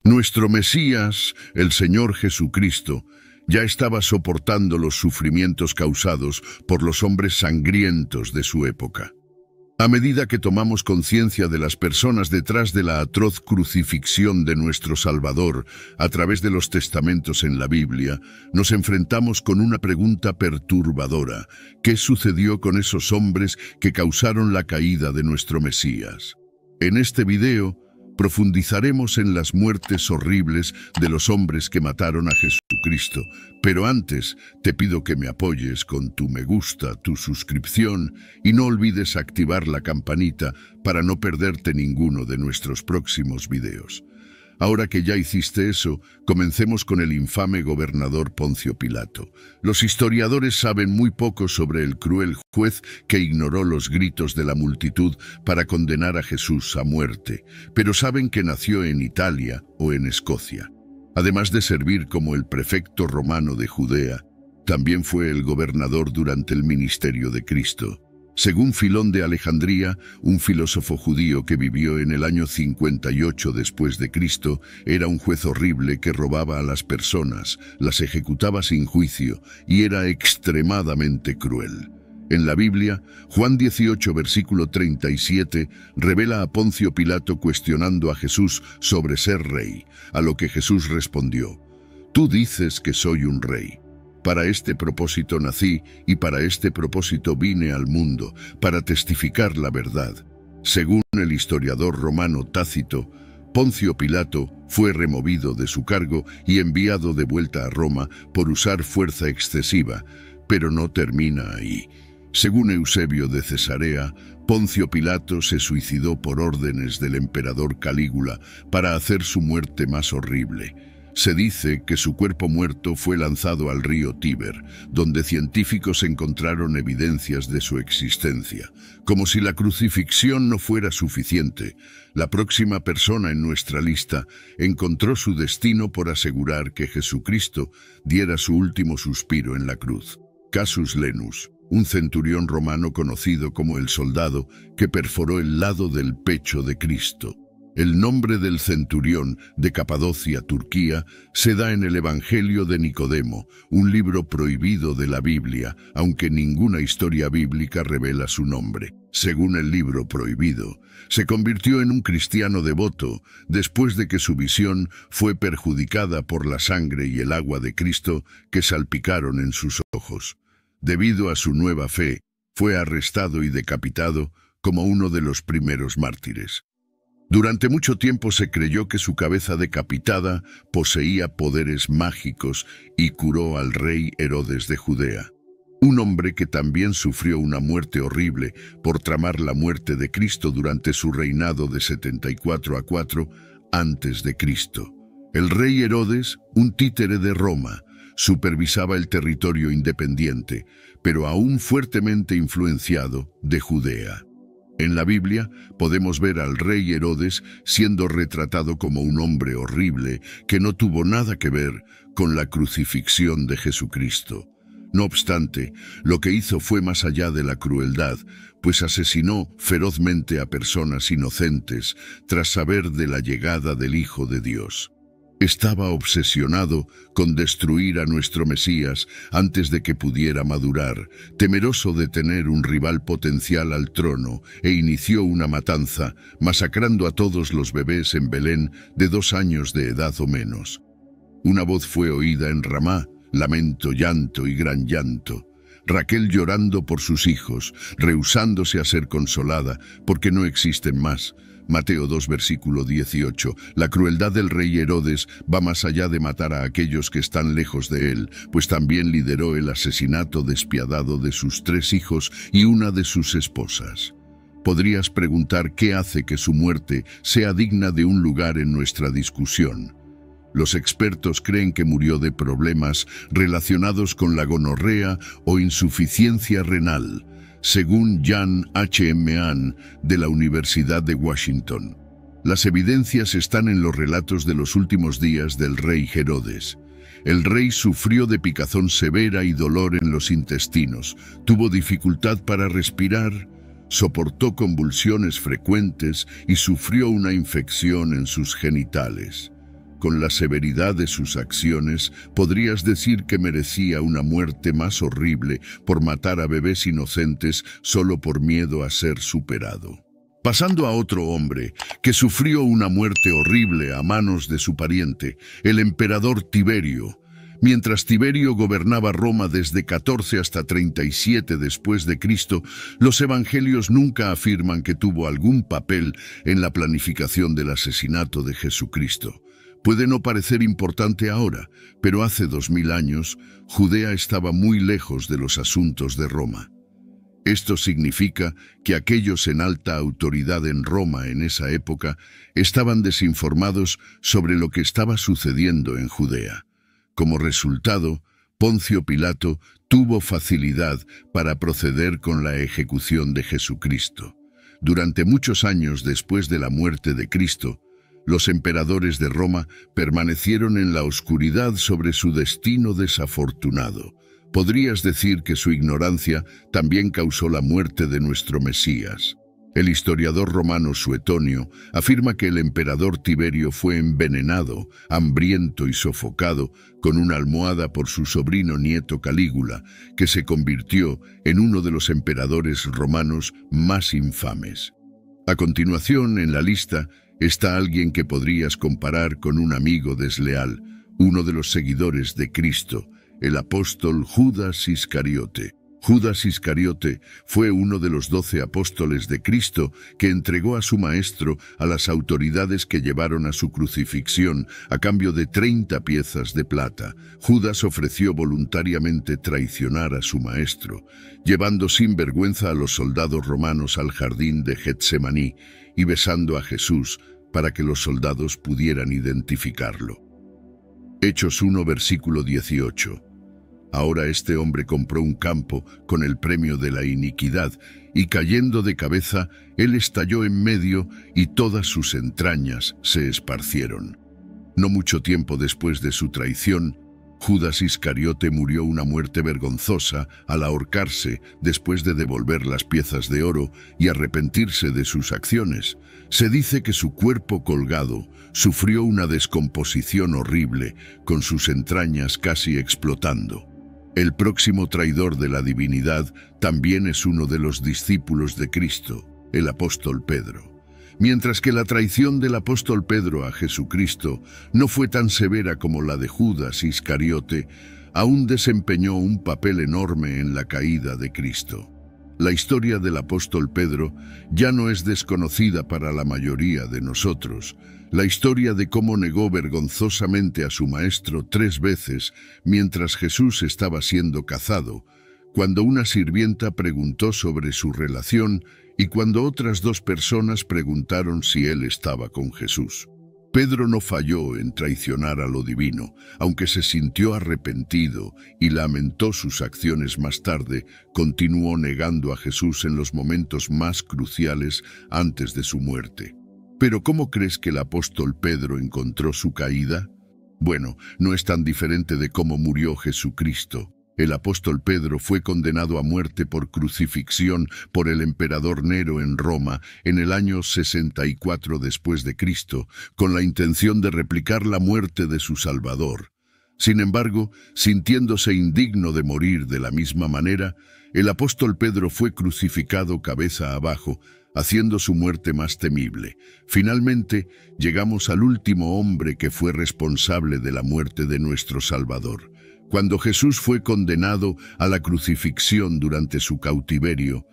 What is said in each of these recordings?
Nuestro Mesías, el Señor Jesucristo, ya estaba soportando los sufrimientos causados por los hombres sangrientos de su época. A medida que tomamos conciencia de las personas detrás de la atroz crucifixión de nuestro Salvador a través de los testamentos en la Biblia, nos enfrentamos con una pregunta perturbadora. ¿Qué sucedió con esos hombres que causaron la caída de nuestro Mesías? En este video, profundizaremos en las muertes horribles de los hombres que mataron a Jesucristo. Pero antes, te pido que me apoyes con tu me gusta, tu suscripción y no olvides activar la campanita para no perderte ninguno de nuestros próximos videos. Ahora que ya hiciste eso, comencemos con el infame gobernador Poncio Pilato. Los historiadores saben muy poco sobre el cruel juez que ignoró los gritos de la multitud para condenar a Jesús a muerte, pero saben que nació en Italia o en Escocia. Además de servir como el prefecto romano de Judea, también fue el gobernador durante el ministerio de Cristo. Según Filón de Alejandría, un filósofo judío que vivió en el año 58 después de Cristo, era un juez horrible que robaba a las personas, las ejecutaba sin juicio y era extremadamente cruel. En la Biblia, Juan 18, versículo 37, revela a Poncio Pilato cuestionando a Jesús sobre ser rey, a lo que Jesús respondió: «Tú dices que soy un rey. Para este propósito nací y para este propósito vine al mundo, para testificar la verdad». Según el historiador romano Tácito, Poncio Pilato fue removido de su cargo y enviado de vuelta a Roma por usar fuerza excesiva, pero no termina ahí. Según Eusebio de Cesarea, Poncio Pilato se suicidó por órdenes del emperador Calígula para hacer su muerte más horrible. Se dice que su cuerpo muerto fue lanzado al río Tíber, donde científicos encontraron evidencias de su existencia. Como si la crucifixión no fuera suficiente, la próxima persona en nuestra lista encontró su destino por asegurar que Jesucristo diera su último suspiro en la cruz. Cassius Lenus, un centurión romano conocido como el soldado que perforó el lado del pecho de Cristo. El nombre del centurión de Capadocia, Turquía, se da en el Evangelio de Nicodemo, un libro prohibido de la Biblia, aunque ninguna historia bíblica revela su nombre. Según el libro prohibido, se convirtió en un cristiano devoto después de que su visión fue perjudicada por la sangre y el agua de Cristo que salpicaron en sus ojos. Debido a su nueva fe, fue arrestado y decapitado como uno de los primeros mártires. Durante mucho tiempo se creyó que su cabeza decapitada poseía poderes mágicos y curó al rey Herodes de Judea, un hombre que también sufrió una muerte horrible por tramar la muerte de Cristo durante su reinado de 74 a 4 antes de Cristo. El rey Herodes, un títere de Roma, supervisaba el territorio independiente, pero aún fuertemente influenciado de Judea. En la Biblia podemos ver al rey Herodes siendo retratado como un hombre horrible que no tuvo nada que ver con la crucifixión de Jesucristo. No obstante, lo que hizo fue más allá de la crueldad, pues asesinó ferozmente a personas inocentes tras saber de la llegada del Hijo de Dios. Estaba obsesionado con destruir a nuestro Mesías antes de que pudiera madurar, temeroso de tener un rival potencial al trono, e inició una matanza, masacrando a todos los bebés en Belén de 2 años de edad o menos. Una voz fue oída en Ramá, lamento, llanto y gran llanto. Raquel llorando por sus hijos, rehusándose a ser consolada, porque no existen más. Mateo 2, versículo 18. La crueldad del rey Herodes va más allá de matar a aquellos que están lejos de él, pues también lideró el asesinato despiadado de sus 3 hijos y una de sus esposas. Podrías preguntar qué hace que su muerte sea digna de un lugar en nuestra discusión. Los expertos creen que murió de problemas relacionados con la gonorrea o insuficiencia renal, según Jan H. Meehan de la Universidad de Washington. Las evidencias están en los relatos de los últimos días del rey Herodes. El rey sufrió de picazón severa y dolor en los intestinos, tuvo dificultad para respirar, soportó convulsiones frecuentes y sufrió una infección en sus genitales. Con la severidad de sus acciones, podrías decir que merecía una muerte más horrible por matar a bebés inocentes solo por miedo a ser superado. Pasando a otro hombre que sufrió una muerte horrible a manos de su pariente, el emperador Tiberio. Mientras Tiberio gobernaba Roma desde 14 hasta 37 después de Cristo, los evangelios nunca afirman que tuvo algún papel en la planificación del asesinato de Jesucristo. Puede no parecer importante ahora, pero hace 2000 años, Judea estaba muy lejos de los asuntos de Roma. Esto significa que aquellos en alta autoridad en Roma en esa época estaban desinformados sobre lo que estaba sucediendo en Judea. Como resultado, Poncio Pilato tuvo facilidad para proceder con la ejecución de Jesucristo. Durante muchos años después de la muerte de Cristo, los emperadores de Roma permanecieron en la oscuridad sobre su destino desafortunado. Podrías decir que su ignorancia también causó la muerte de nuestro Mesías. El historiador romano Suetonio afirma que el emperador Tiberio fue envenenado, hambriento y sofocado con una almohada por su sobrino nieto Calígula, que se convirtió en uno de los emperadores romanos más infames. A continuación, en la lista, está alguien que podrías comparar con un amigo desleal, uno de los seguidores de Cristo, el apóstol Judas Iscariote. Judas Iscariote fue uno de los 12 apóstoles de Cristo que entregó a su maestro a las autoridades que llevaron a su crucifixión a cambio de 30 piezas de plata. Judas ofreció voluntariamente traicionar a su maestro, llevando sin vergüenza a los soldados romanos al jardín de Getsemaní y besando a Jesús para que los soldados pudieran identificarlo. Hechos 1, versículo 18. Ahora este hombre compró un campo con el premio de la iniquidad, y cayendo de cabeza, él estalló en medio y todas sus entrañas se esparcieron. No mucho tiempo después de su traición, Judas Iscariote murió una muerte vergonzosa al ahorcarse después de devolver las piezas de oro y arrepentirse de sus acciones. Se dice que su cuerpo colgado sufrió una descomposición horrible, con sus entrañas casi explotando. El próximo traidor de la divinidad también es uno de los discípulos de Cristo, el apóstol Pedro. Mientras que la traición del apóstol Pedro a Jesucristo no fue tan severa como la de Judas Iscariote, aún desempeñó un papel enorme en la caída de Cristo. La historia del apóstol Pedro ya no es desconocida para la mayoría de nosotros. La historia de cómo negó vergonzosamente a su maestro 3 veces mientras Jesús estaba siendo cazado, cuando una sirvienta preguntó sobre su relación y cuando otras 2 personas preguntaron si él estaba con Jesús. Pedro no falló en traicionar a lo divino, aunque se sintió arrepentido y lamentó sus acciones más tarde, continuó negando a Jesús en los momentos más cruciales antes de su muerte. ¿Pero cómo crees que el apóstol Pedro encontró su caída? Bueno, no es tan diferente de cómo murió Jesucristo. El apóstol Pedro fue condenado a muerte por crucifixión por el emperador Nero en Roma en el año 64 después de Cristo, con la intención de replicar la muerte de su Salvador. Sin embargo, sintiéndose indigno de morir de la misma manera, el apóstol Pedro fue crucificado cabeza abajo, haciendo su muerte más temible. Finalmente, llegamos al último hombre que fue responsable de la muerte de nuestro Salvador. Cuando Jesús fue condenado a la crucifixión durante su cautiverio,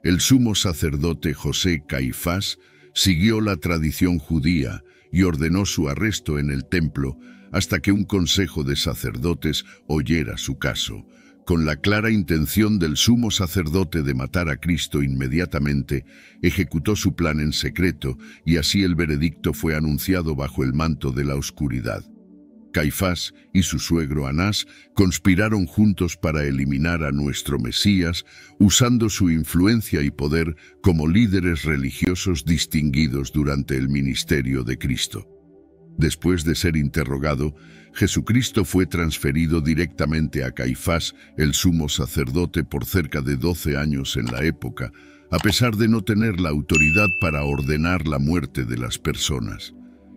el sumo sacerdote José Caifás siguió la tradición judía y ordenó su arresto en el templo hasta que un consejo de sacerdotes oyera su caso. Con la clara intención del sumo sacerdote de matar a Cristo inmediatamente, ejecutó su plan en secreto y así el veredicto fue anunciado bajo el manto de la oscuridad. Caifás y su suegro Anás conspiraron juntos para eliminar a nuestro Mesías, usando su influencia y poder como líderes religiosos distinguidos durante el ministerio de Cristo. Después de ser interrogado, Jesucristo fue transferido directamente a Caifás, el sumo sacerdote, por cerca de 12 años en la época, a pesar de no tener la autoridad para ordenar la muerte de las personas.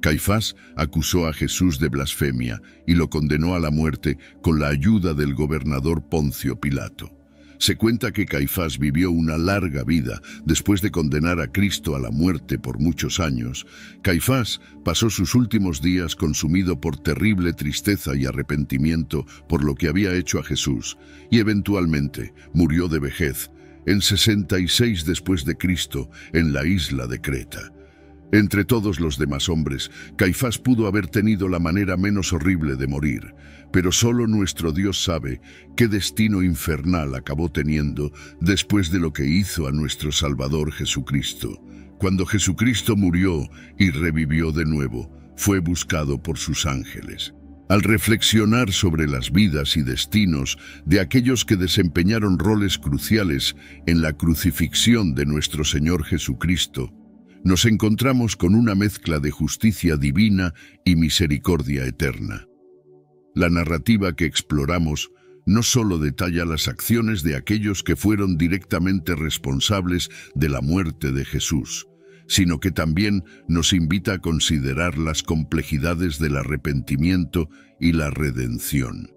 Caifás acusó a Jesús de blasfemia y lo condenó a la muerte con la ayuda del gobernador Poncio Pilato. Se cuenta que Caifás vivió una larga vida después de condenar a Cristo a la muerte por muchos años. Caifás pasó sus últimos días consumido por terrible tristeza y arrepentimiento por lo que había hecho a Jesús, y eventualmente murió de vejez en 66 después de Cristo en la isla de Creta. Entre todos los demás hombres, Caifás pudo haber tenido la manera menos horrible de morir, pero solo nuestro Dios sabe qué destino infernal acabó teniendo después de lo que hizo a nuestro Salvador Jesucristo. Cuando Jesucristo murió y revivió de nuevo, fue buscado por sus ángeles. Al reflexionar sobre las vidas y destinos de aquellos que desempeñaron roles cruciales en la crucifixión de nuestro Señor Jesucristo, nos encontramos con una mezcla de justicia divina y misericordia eterna. La narrativa que exploramos no solo detalla las acciones de aquellos que fueron directamente responsables de la muerte de Jesús, sino que también nos invita a considerar las complejidades del arrepentimiento y la redención.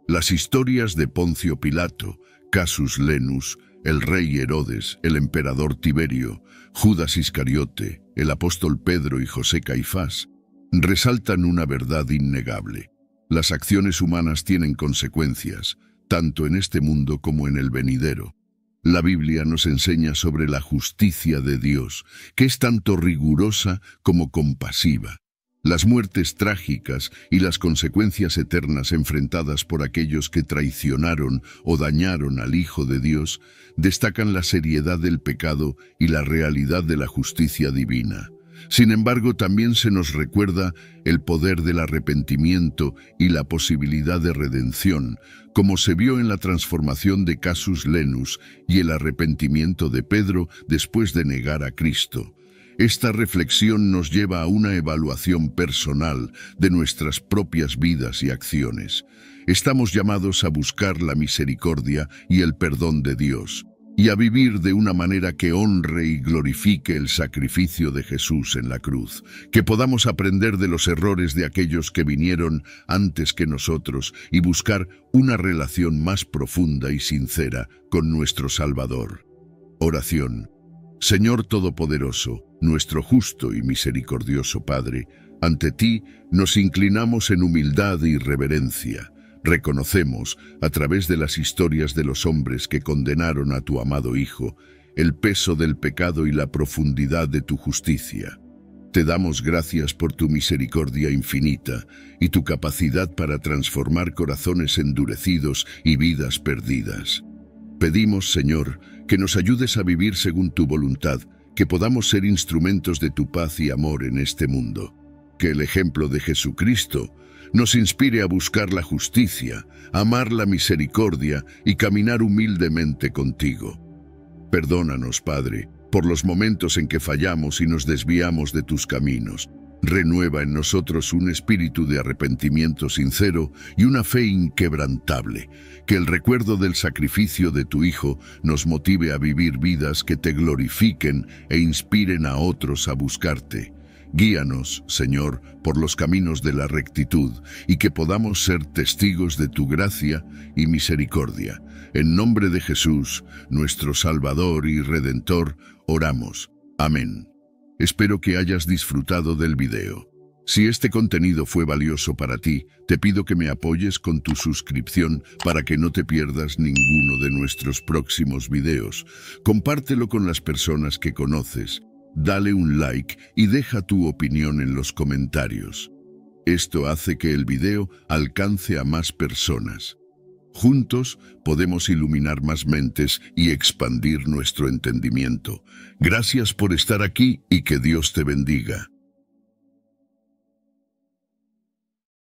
Las historias de Poncio Pilato, Casus Lenus, el rey Herodes, el emperador Tiberio, Judas Iscariote, el apóstol Pedro y José Caifás, resaltan una verdad innegable. Las acciones humanas tienen consecuencias, tanto en este mundo como en el venidero. La Biblia nos enseña sobre la justicia de Dios, que es tanto rigurosa como compasiva. Las muertes trágicas y las consecuencias eternas enfrentadas por aquellos que traicionaron o dañaron al Hijo de Dios destacan la seriedad del pecado y la realidad de la justicia divina. Sin embargo, también se nos recuerda el poder del arrepentimiento y la posibilidad de redención, como se vio en la transformación de Casus Lenus y el arrepentimiento de Pedro después de negar a Cristo. Esta reflexión nos lleva a una evaluación personal de nuestras propias vidas y acciones. Estamos llamados a buscar la misericordia y el perdón de Dios, y a vivir de una manera que honre y glorifique el sacrificio de Jesús en la cruz, que podamos aprender de los errores de aquellos que vinieron antes que nosotros y buscar una relación más profunda y sincera con nuestro Salvador. Oración. Señor Todopoderoso, nuestro justo y misericordioso Padre, ante ti nos inclinamos en humildad y reverencia. Reconocemos, a través de las historias de los hombres que condenaron a tu amado Hijo, el peso del pecado y la profundidad de tu justicia. Te damos gracias por tu misericordia infinita y tu capacidad para transformar corazones endurecidos y vidas perdidas. Pedimos, Señor, que nos ayudes a vivir según tu voluntad, que podamos ser instrumentos de tu paz y amor en este mundo. Que el ejemplo de Jesucristo nos inspire a buscar la justicia, amar la misericordia y caminar humildemente contigo. Perdónanos, Padre, por los momentos en que fallamos y nos desviamos de tus caminos. Renueva en nosotros un espíritu de arrepentimiento sincero y una fe inquebrantable. Que el recuerdo del sacrificio de tu Hijo nos motive a vivir vidas que te glorifiquen e inspiren a otros a buscarte. Guíanos, Señor, por los caminos de la rectitud y que podamos ser testigos de tu gracia y misericordia. En nombre de Jesús, nuestro Salvador y Redentor, oramos. Amén. Espero que hayas disfrutado del video. Si este contenido fue valioso para ti, te pido que me apoyes con tu suscripción para que no te pierdas ninguno de nuestros próximos videos. Compártelo con las personas que conoces. Dale un like y deja tu opinión en los comentarios. Esto hace que el video alcance a más personas. Juntos podemos iluminar más mentes y expandir nuestro entendimiento. Gracias por estar aquí y que Dios te bendiga.